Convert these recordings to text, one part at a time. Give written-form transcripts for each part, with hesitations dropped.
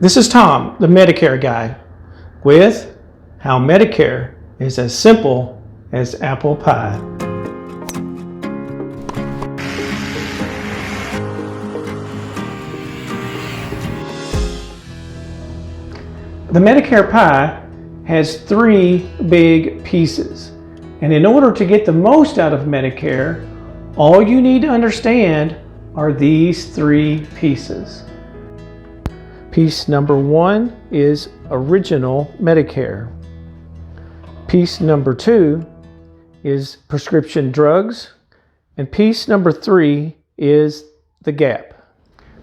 This is Tom, the Medicare guy, with how Medicare is as simple as apple pie. The Medicare pie has three big pieces, and in order to get the most out of Medicare, all you need to understand are these three pieces. Piece number one is original Medicare. Piece number two is prescription drugs. And piece number three is the gap.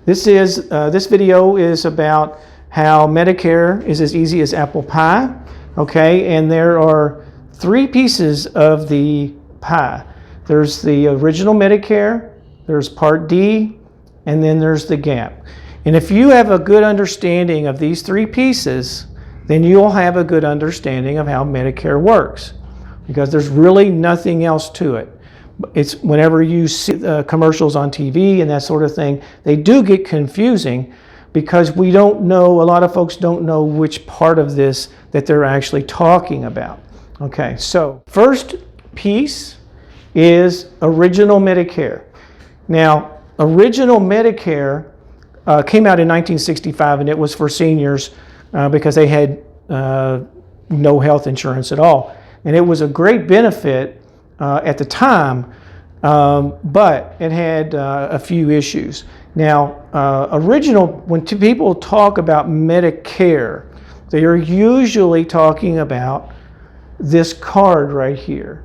This video is about how Medicare is as easy as apple pie. Okay, and there are three pieces of the pie. There's the original Medicare, there's Part D, and then there's the gap. And if you have a good understanding of these three pieces, then you'll have a good understanding of how Medicare works, because there's really nothing else to it. It's whenever you see commercials on TV and that sort of thing, they do get confusing because we don't know, a lot of folks don't know which part of this that they're actually talking about. Okay, so first piece is original Medicare. Now, original Medicare came out in 1965, and it was for seniors because they had no health insurance at all. And it was a great benefit at the time, but it had a few issues. Now, when people talk about Medicare, they are usually talking about this card right here.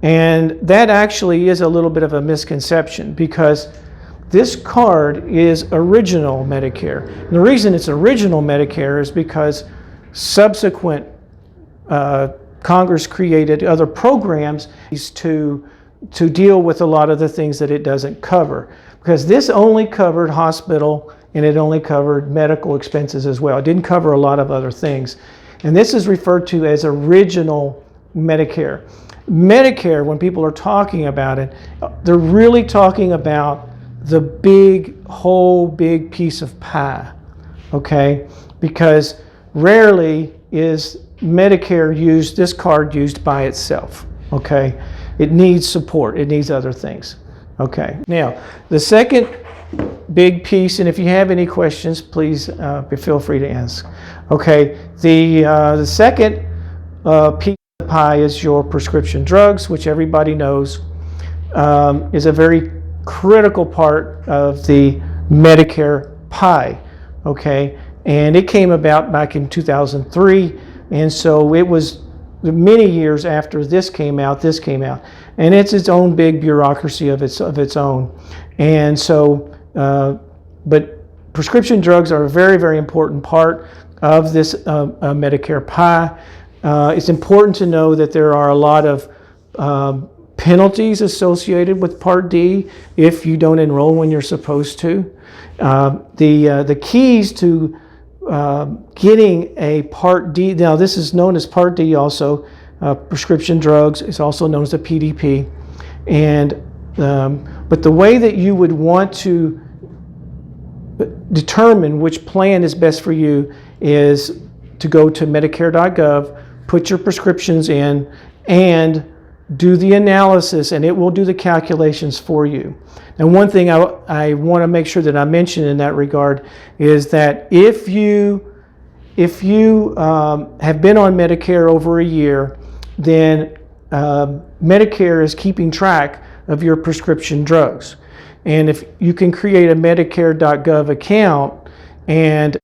And that actually is a little bit of a misconception, because this card is original Medicare. And the reason it's original Medicare is because subsequent Congress created other programs to deal with a lot of the things that it doesn't cover. Because this only covered hospital and it only covered medical expenses as well. It didn't cover a lot of other things. And this is referred to as original Medicare. Medicare, when people are talking about it, they're really talking about the whole big piece of pie, okay? Because rarely is Medicare used, this card used by itself, okay? It needs support, it needs other things, okay? Now, the second big piece, and if you have any questions, please feel free to ask, okay? The second piece of the pie is your prescription drugs, which everybody knows is a very critical part of the Medicare pie, okay? And it came about back in 2003, and so it was many years after this came out, and it's its own big bureaucracy of its own. And so, but prescription drugs are a very, very important part of this Medicare pie. It's important to know that there are a lot of penalties associated with Part D if you don't enroll when you're supposed to. The keys to getting a Part D, now this is known as Part D also, prescription drugs, it's also known as a PDP. And but the way that you would want to determine which plan is best for you is to go to Medicare.gov, put your prescriptions in, and do the analysis, and it will do the calculations for you. And one thing I want to make sure that I mention in that regard is that if you have been on Medicare over a year, then Medicare is keeping track of your prescription drugs. And if you can create a Medicare.gov account, and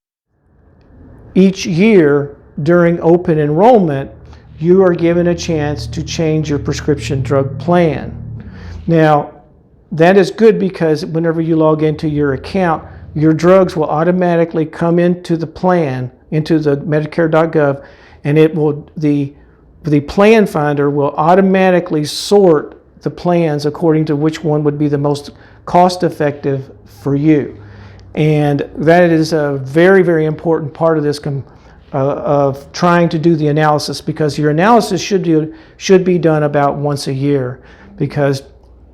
each year during open enrollment, you are given a chance to change your prescription drug plan. Now, that is good because whenever you log into your account, your drugs will automatically come into the plan, into the Medicare.gov, and it will the plan finder will automatically sort the plans according to which one would be the most cost-effective for you. And that is a very, very important part of this of trying to do the analysis, because your analysis should be done about once a year, because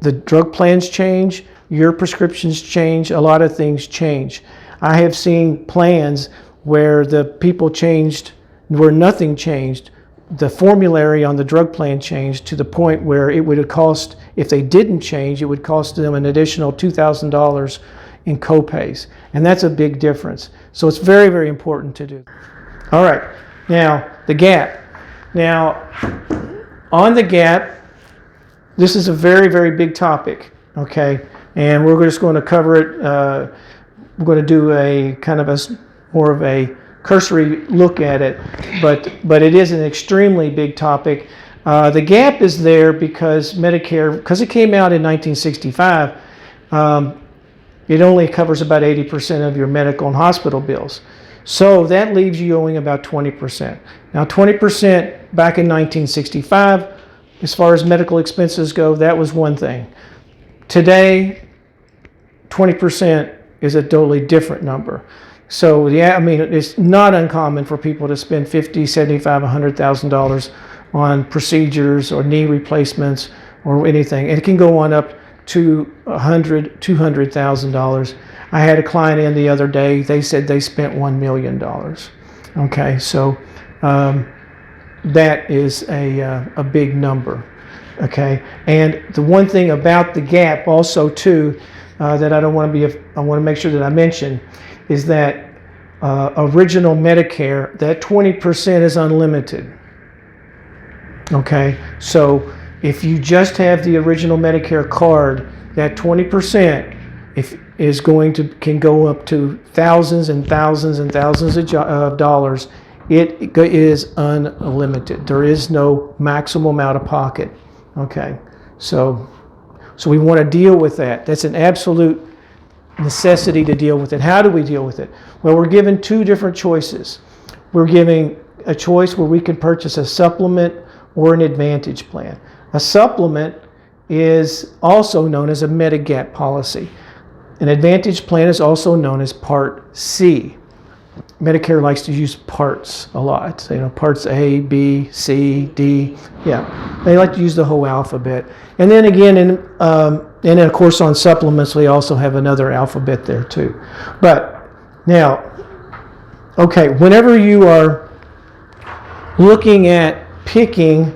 the drug plans change, your prescriptions change, a lot of things change. I have seen plans where the people changed, where nothing changed. The formulary on the drug plan changed to the point where it would have cost, if they didn't change, it would cost them an additional $2,000 in copays. And that's a big difference. So it's very, very important to do. All right, now the gap. Now, on the gap, this is a very, very big topic, okay? And we're just going to cover it. We're going to do a kind of more of a cursory look at it, but it is an extremely big topic. The gap is there because Medicare, because it came out in 1965, it only covers about 80% of your medical and hospital bills. So that leaves you owing about 20%. Now 20% back in 1965, as far as medical expenses go, that was one thing. Today, 20% is a totally different number. So yeah, I mean, it's not uncommon for people to spend $50,000, $75,000, $100,000 on procedures or knee replacements or anything. And it can go on up to $100,000, $200,000. I had a client in the other day, they said they spent $1 million. Okay, so that is a big number. Okay, and the one thing about the gap also too, that I want to make sure that I mention, is that original Medicare, that 20% is unlimited. Okay, so if you just have the original Medicare card, that 20% can go up to thousands and thousands and thousands of dollars. It is unlimited. There is no maximum out of pocket. Okay, so we want to deal with that. That's an absolute necessity to deal with it. How do we deal with it? Well, we're given two different choices. We're giving a choice where we can purchase a supplement or an advantage plan. A supplement is also known as a Medigap policy. An advantage plan is also known as Part C. Medicare likes to use parts a lot. You know, parts A, B, C, D. Yeah, they like to use the whole alphabet. And then again, and then of course on supplements, we also have another alphabet there too. But now, okay, whenever you are looking at picking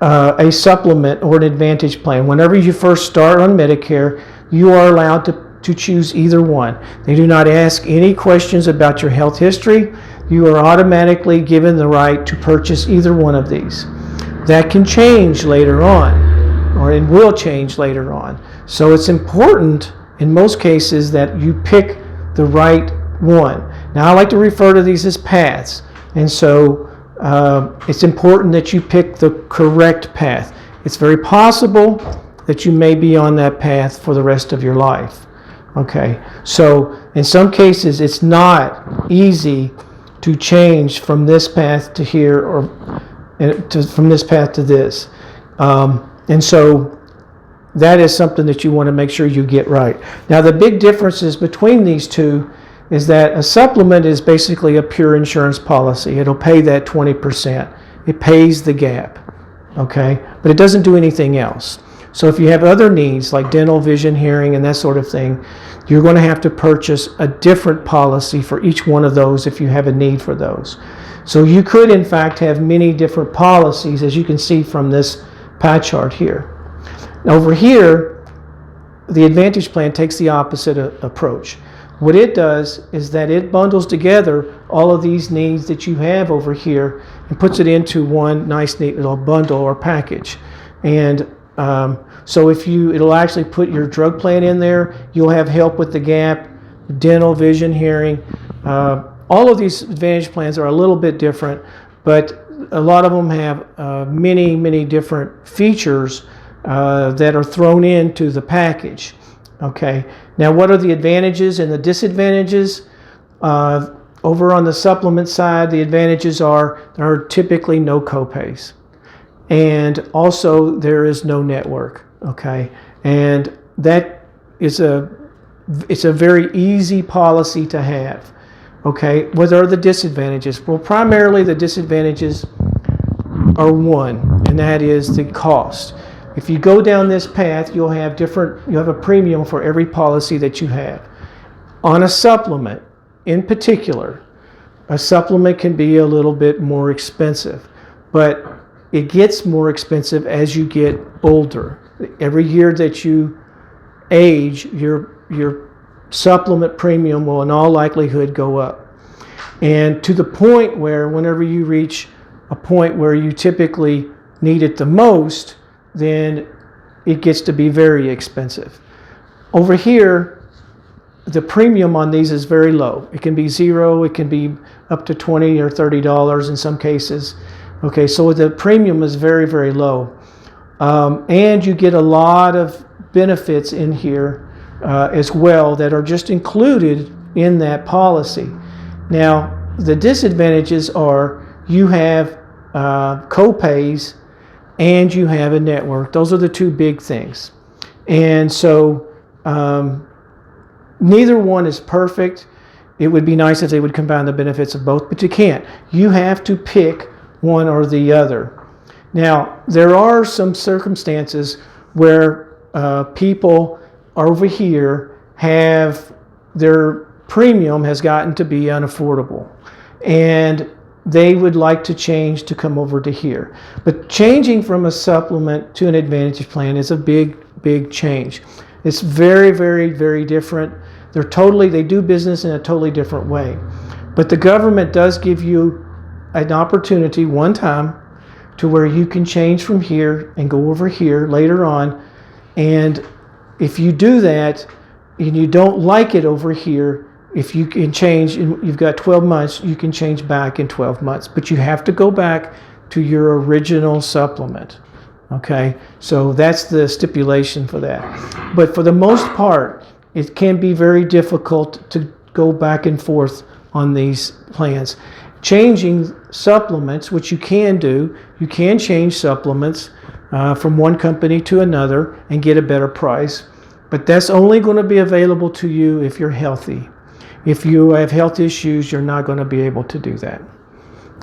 a supplement or an advantage plan, whenever you first start on Medicare, you are allowed to choose either one. They do not ask any questions about your health history. You are automatically given the right to purchase either one of these. That can change later on, or it will change later on. So it's important in most cases that you pick the right one. Now I like to refer to these as paths, and so it's important that you pick the correct path. It's very possible that you may be on that path for the rest of your life. Okay, so in some cases it's not easy to change from this path to here, or from this path to this. And so that is something that you want to make sure you get right. Now the big differences between these two is that a supplement is basically a pure insurance policy. It'll pay that 20%. It pays the gap, okay? But it doesn't do anything else. So if you have other needs like dental, vision, hearing, and that sort of thing, you're going to have to purchase a different policy for each one of those if you have a need for those. So you could in fact have many different policies, as you can see from this pie chart here. Over here, the Advantage plan takes the opposite approach. What it does is that it bundles together all of these needs that you have over here and puts it into one nice neat little bundle or package. And so it'll actually put your drug plan in there. You'll have help with the gap, dental, vision, hearing. All of these Advantage plans are a little bit different, but a lot of them have many, many different features that are thrown into the package. Okay, now what are the advantages and the disadvantages? Over on the supplement side, the advantages are there are typically no copays, and also there is no network. Okay, and that is it's a very easy policy to have. Okay, what are the disadvantages? Well, primarily the disadvantages are one, and that is the cost. If you go down this path, you'll have a premium for every policy that you have. On a supplement, in particular, a supplement can be a little bit more expensive, but it gets more expensive as you get older. Every year that you age, your supplement premium will in all likelihood go up. And to the point where whenever you reach a point where you typically need it the most, then it gets to be very expensive. Over here, the premium on these is very low. It can be zero, it can be up to $20 or $30 in some cases. Okay, so the premium is very, very low. And you get a lot of benefits in here as well that are just included in that policy. Now, the disadvantages are you have co-pays and you have a network. Those are the two big things. And so neither one is perfect. It would be nice if they would combine the benefits of both, but you can't. You have to pick one or the other. Now, there are some circumstances where people over here have their premium has gotten to be unaffordable, and they would like to change to come over to here. But changing from a supplement to an Advantage plan is a big, big change. It's very, very, very different. They do business in a totally different way. But the government does give you an opportunity one time to where you can change from here and go over here later on. And if you do that and you don't like it over here, if you can change, and you've got 12 months, you can change back in 12 months. But you have to go back to your original supplement. Okay, so that's the stipulation for that. But for the most part, it can be very difficult to go back and forth on these plans. Changing supplements, which you can do, you can change supplements from one company to another and get a better price. But that's only going to be available to you if you're healthy. If you have health issues, you're not going to be able to do that.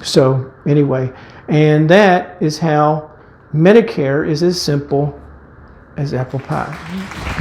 So anyway, and that is how Medicare is as simple as apple pie.